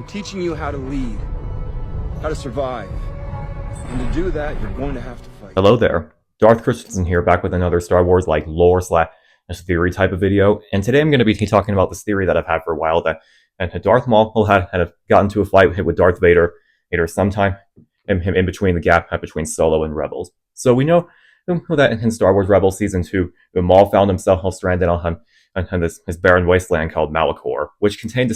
I'm teaching you how to lead, how to survive. And to do that, you're going to have to fight. Hello there, Darth Christensen here, back with another Star Wars lore / theory type of video. And today I'm going to be talking about this theory that I've had for a while that Darth Maul had gotten into a fight with Darth Vader sometime in between the gap between Solo and Rebels. So we know that in Star Wars Rebels Season 2, Maul found himself all stranded on this barren wasteland called Malachor, which contained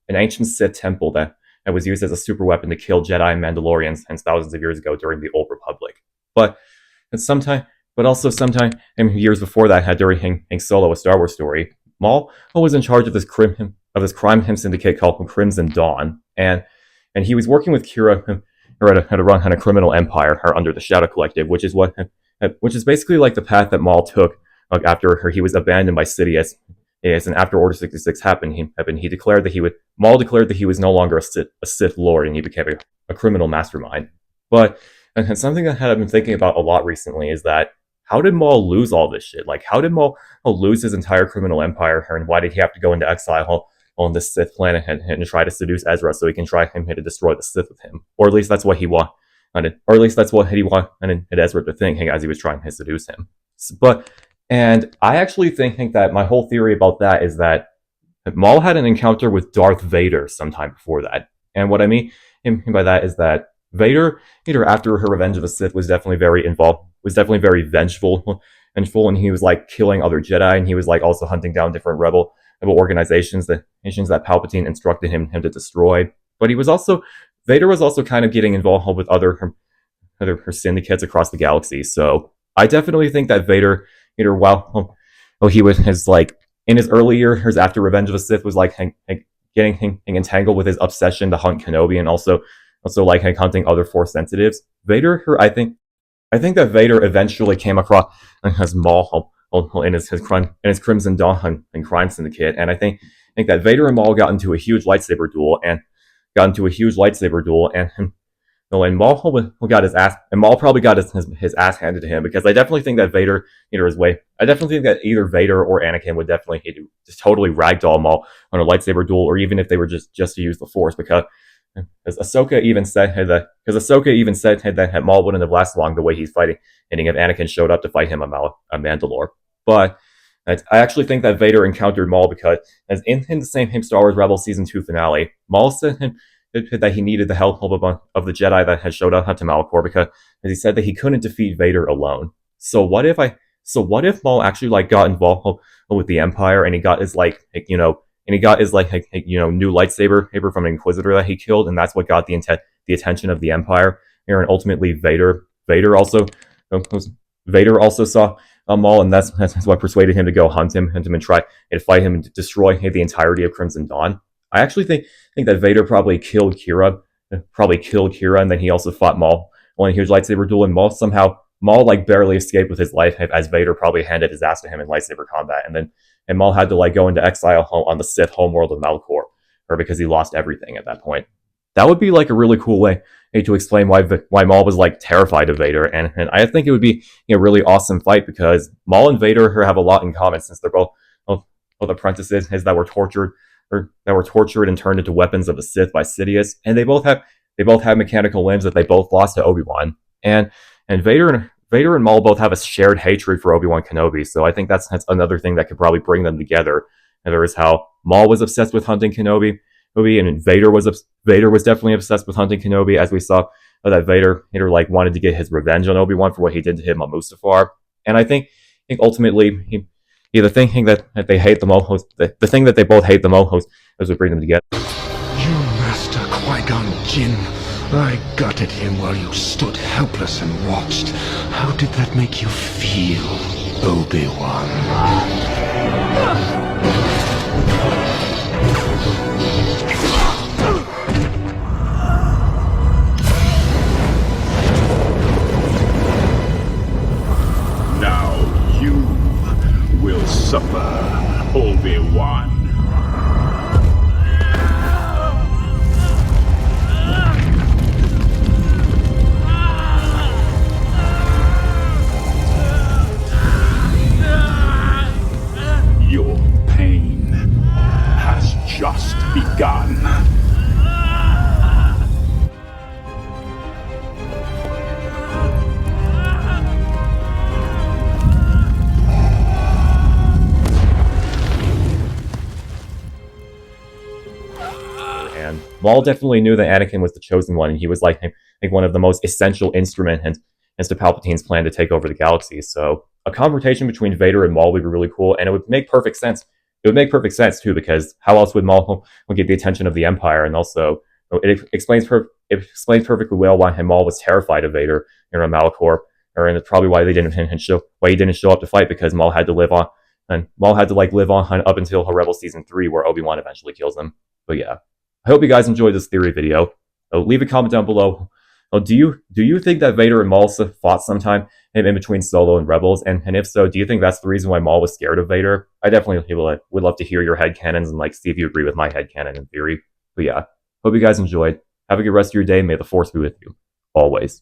an ancient Sith temple that was used as a super weapon to kill Jedi and Mandalorians hence thousands of years ago during the Old Republic. But also sometime years before that, during Solo, a Star Wars story, Maul was in charge of this crime syndicate called Crimson Dawn, and he was working with Kira to run a criminal empire under the Shadow Collective, which is basically like the path that Maul took after he was abandoned by Sidious. And after Order 66 happened, Maul declared that he was no longer a Sith Lord, and he became a criminal mastermind. But and something that I've been thinking about a lot recently is that how did Maul lose all this shit? Like, how did Maul lose his entire criminal empire, and why did he have to go into exile on this Sith planet and try to seduce Ezra so he can try to destroy the Sith with him? Or at least that's what he wanted. Or at least that's what he wanted Ezra to think as he was trying to seduce him. And I actually think that my whole theory about that is that Maul had an encounter with Darth Vader sometime before that. And what I mean by that is that Vader, after her Revenge of the Sith, was definitely very vengeful, and he was like killing other Jedi, and he was like also hunting down different rebel organizations, the nations that Palpatine instructed him to destroy. But Vader was also kind of getting involved with her syndicates across the galaxy. So I definitely think that Vader, while he was like in his early years after Revenge of the Sith, was like getting entangled with his obsession to hunt Kenobi, and also like hunting other Force sensitives. I think that Vader eventually came across as Maul in his Crimson Dawn and crime syndicate, and I think that Vader and Maul got into a huge lightsaber duel, and Maul got his ass, and Maul probably got his ass handed to him, because I definitely think that Vader, I definitely think that either Vader or Anakin would definitely just totally ragdoll Maul on a lightsaber duel, or even if they were just to use the Force, because Ahsoka even said that Maul wouldn't have lasted long the way he's fighting, and if Anakin showed up to fight him on Mandalore. But I actually think that Vader encountered Maul because, as in the same Star Wars Rebels Season 2 finale, Maul said that he needed the help of the Jedi that had showed up to Malachor, because as he said that he couldn't defeat Vader alone. So what if Maul actually got involved with the Empire, and he got his new lightsaber from an Inquisitor that he killed, and that's what got the attention of the Empire. And ultimately Vader also saw Maul, and that's what persuaded him to go hunt him and try and fight him and destroy the entirety of Crimson Dawn. I actually think that Vader probably killed Kira, and then he also fought Maul in a huge lightsaber duel, and Maul barely escaped with his life, as Vader probably handed his ass to him in lightsaber combat, and Maul had to go into exile on the Sith homeworld of Malachor, because he lost everything at that point. That would be a really cool way to explain why Maul was terrified of Vader, and I think it would be a really awesome fight, because Maul and Vader have a lot in common, since they're both apprentices that were tortured and turned into weapons of the Sith by Sidious, and they both have mechanical limbs that they both lost to Obi-Wan, and Vader and Maul both have a shared hatred for Obi-Wan Kenobi. So I think that's another thing that could probably bring them together. And there is how Maul was obsessed with hunting Kenobi, and Vader was definitely obsessed with hunting Kenobi, as we saw that Vader wanted to get his revenge on Obi-Wan for what he did to him on Mustafar. And I think ultimately the thing that they hate the most, the thing that they both hate the most, is what bring them together. You Master Qui-Gon Jinn, I gutted him while you stood helpless and watched. How did that make you feel, Obi-Wan? Now you will suffer, Obi-Wan. Your And Maul definitely knew that Anakin was the chosen one, and he was like one of the most essential instruments to Palpatine's plan to take over the galaxy. So a confrontation between Vader and Maul would be really cool, and it would make perfect sense. It would make perfect sense too, because how else would Maul get the attention of the Empire? And also, it explains perfectly well why Maul was terrified of Vader and Malachor, and it's probably why he didn't show up to fight, because Maul had to live on. And Maul had to live on up until Rebel Season 3, where Obi-Wan eventually kills him. But yeah, I hope you guys enjoyed this theory video. Leave a comment down below. Do you think that Vader and Maul fought sometime in between Solo and Rebels? And if so, do you think that's the reason why Maul was scared of Vader? I definitely would love to hear your headcanons and see if you agree with my headcanon in theory. But yeah, hope you guys enjoyed. Have a good rest of your day. May the Force be with you. Always.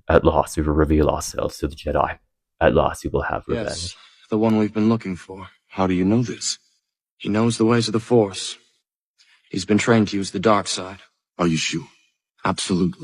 At last, we will reveal ourselves to the Jedi. At last, we will have revenge. Yes, the one we've been looking for. How do you know this? He knows the ways of the Force. He's been trained to use the dark side. Are you sure? Absolutely.